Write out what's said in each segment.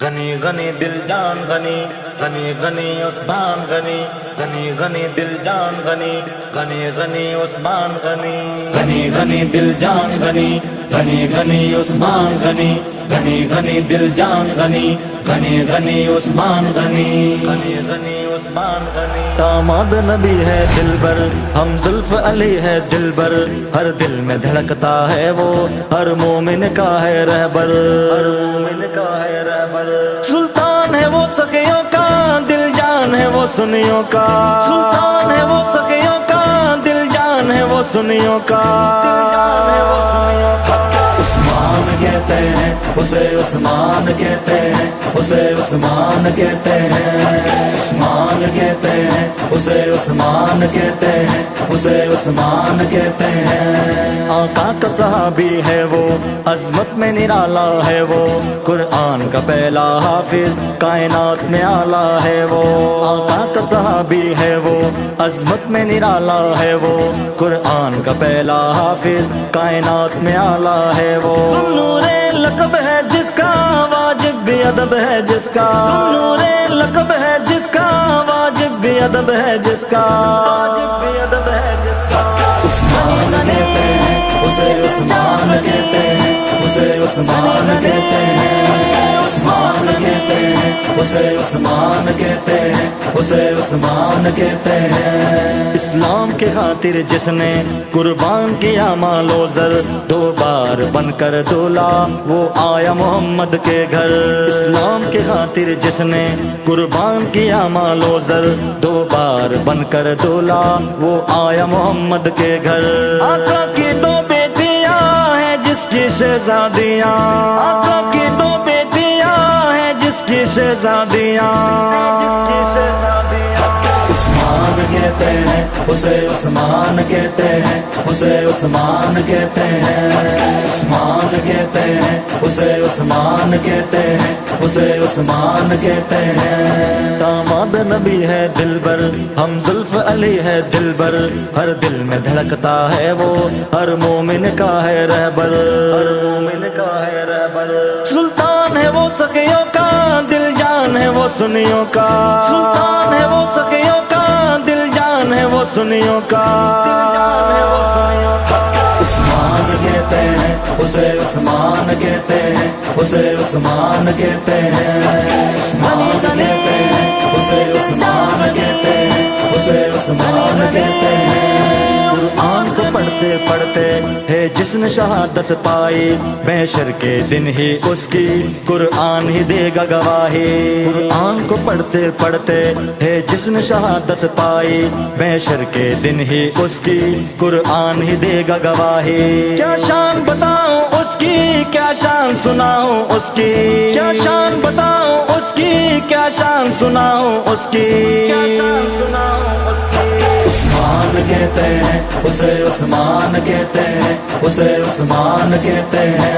غنی غنی دل جان غنی غنی غنی عثمان غنی غنی غنی دل جان غنی غنی غنی عثمان غنی غنی غنی دل جان غنی غنی غنی عثمان غنی غنی غنی دل جان غنی غنی غنی عثمان غنی غنی غنی عثمان غنی داماد نبی ہے دلبر ہم زلف علی ہے دلبر ہر دل میں دھڑکتا ہے وہ ہر مومن کا ہے رہبر ہر مومن کا ہے رہبر سلطان ہے وہ سخیوں کا دل جان ہے وہ سنیوں کا سلطان ہے وہ سخیوں کا دل جان ہے وہ سنیوں کا دل جان ہے وہ سنیوں کا عثمان کہتے ہیں اسے عثمان کہتے ہیں اسے عثمان کہتے ہیں عثمان کہتے ہیں اسے عثمان کہتے ہیں اسے عثمان کہتے ہیں آقا کا صحابی ہے وہ عظمت میں نرالا ہے وہ قرآن کا پہلا حافظ کائنات میں آلہ ہے وہ آقا کا صحابی ہے وہ عظمت میں نرالا ہے وہ قرآن کا پہلا حافظ کائنات میں آلہ ہے وہ نور لقب ہے جس کا واجب بھی ادب ہے جس کا نور لقب ہے جس کا واجب بھی ادب ہے جس کا واجب بھی ادب ہے جس کا عثمان کہتے ہیں اسے عثمان کہتے ہیں اسے عثمان کہتے ہیں عثمان کہتے ہیں اسے عثمان کہتے ہیں اسے عثمان کہتے ہیں اسلام کے خاطر جس نے قربان کیا مال و زر دو بار بن کر دولا وہ آیا محمد کے گھر اسلام کے خاطر جس نے قربان کیا مال و زر دو بار بن کر دولا وہ آیا محمد کے گھر آقا کی دو بیٹیاں ہیں جس کی شہزادیاں آقا کی دو بیٹیاں ہیں جس کی شہزادیاں جس کی شہزادیاں عثمان کہتے ہیں اسے عثمان کہتے ہیں اسے عثمان کہتے ہیں عثمان کہتے ہیں اسے عثمان کہتے ہیں اسے عثمان کہتے ہیں داماد نبی ہے دلبر ہم زلف علی ہے دلبر ہر دل میں دھڑکتا ہے وہ ہر مومن کا ہے رہبر ہر مومن کا ہے رہبر سلطان ہے وہ سخیوں کا دل جان ہے وہ سنیوں کا سلطان ہے وہ سخیوں کا دل جان ہے وہ سنیوں کا دل جان ہے وہ سنیوں کا عثمان کہتے ہیں اسے عثمان کہتے ہیں اسے عثمان کہتے ہیں عثمان کہتے ہیں اسے عثمان کہتے ہیں اسے عثمان کہتے ہیں قرآن کو پڑھتے پڑھتے ہے جس نے شہادت پائی محشر کے دن ہی اس کی قرآن ہی دے گا گواہی قرآن کو پڑھتے پڑھتے ہے جس نے شہادت پائی محشر کے دن ہی اس کی قرآن ہی دے گا گواہی کیا شان بتاؤں اس کی کیا شان سناؤں اس کی کیا شان بتاؤں اس کی کیا شان سناؤں اس کی کیا شان سناؤں اس کی عثمان کہتے ہیں اسے عثمان کہتے ہیں اسے عثمان کہتے ہیں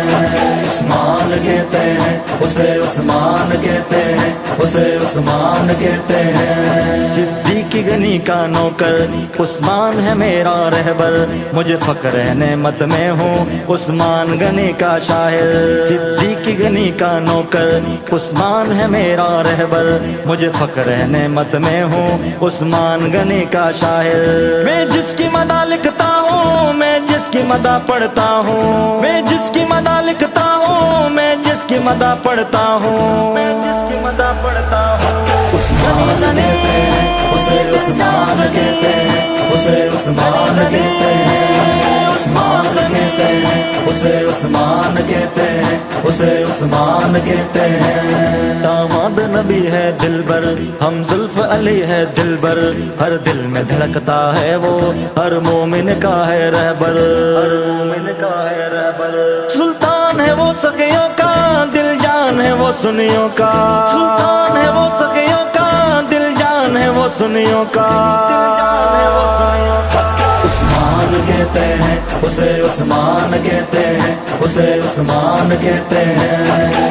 عثمان کہتے ہیں اسے عثمان کہتے ہیں اسے عثمان کہتے ہیں صدیق غنی کا نوکر عثمان ہے میرا رہبر مجھے فخر ہے نعمت میں ہوں عثمان غنی کا شاعر صدیق غنی کا نوکر عثمان ہے میرا رہبر مجھے فخر ہے نعمت میں ہوں عثمان غنی کا شاعر میں جس کی مدح لکھتا ہوں میں جس کی مدح پڑھتا ہوں میں جس کی مدح لکھتا ہوں میں جس کی مدح پڑھتا ہوں میں جس کی مدح پڑھتا ہوں عثمان کہتے ہیں اسے عثمان کہتے ہیں اسے عثمان کہتے ہیں عثمان کہتے ہیں اسے عثمان کہتے ہیں اسے عثمان کہتے ہیں داماد نبی ہے دلبر ہم زلف علی ہے دلبر ہر دل میں دھڑکتا ہے وہ ہر مومن کا ہے رہبر ہر مومن کا ہے رہبر سلطان ہے وہ سخیوں کا دل جان ہے وہ سنیوں کا سلطان ہے وہ سخیوں کا دل جان ہے وہ سنیوں کا دل جان ہے وہ سنیوں کا عثمان کہتے ہیں اسے عثمان کہتے ہیں اسے عثمان کہتے ہیں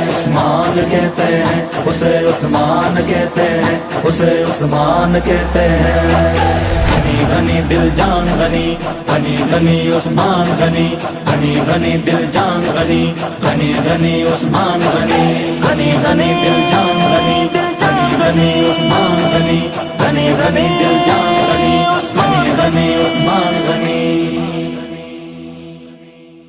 عثمان کہتے ہیں اسے عثمان کہتے ہیں اسے عثمان کہتے ہیں غنی دل جان غنی غنی غنی عثمان غنی غنی غنی دل جان غنی غنی غنی عثمان غنی غنی غنی دل جان غنی غنی غنی عثمان غنی غنی غنی دل جان غنی غنی غنی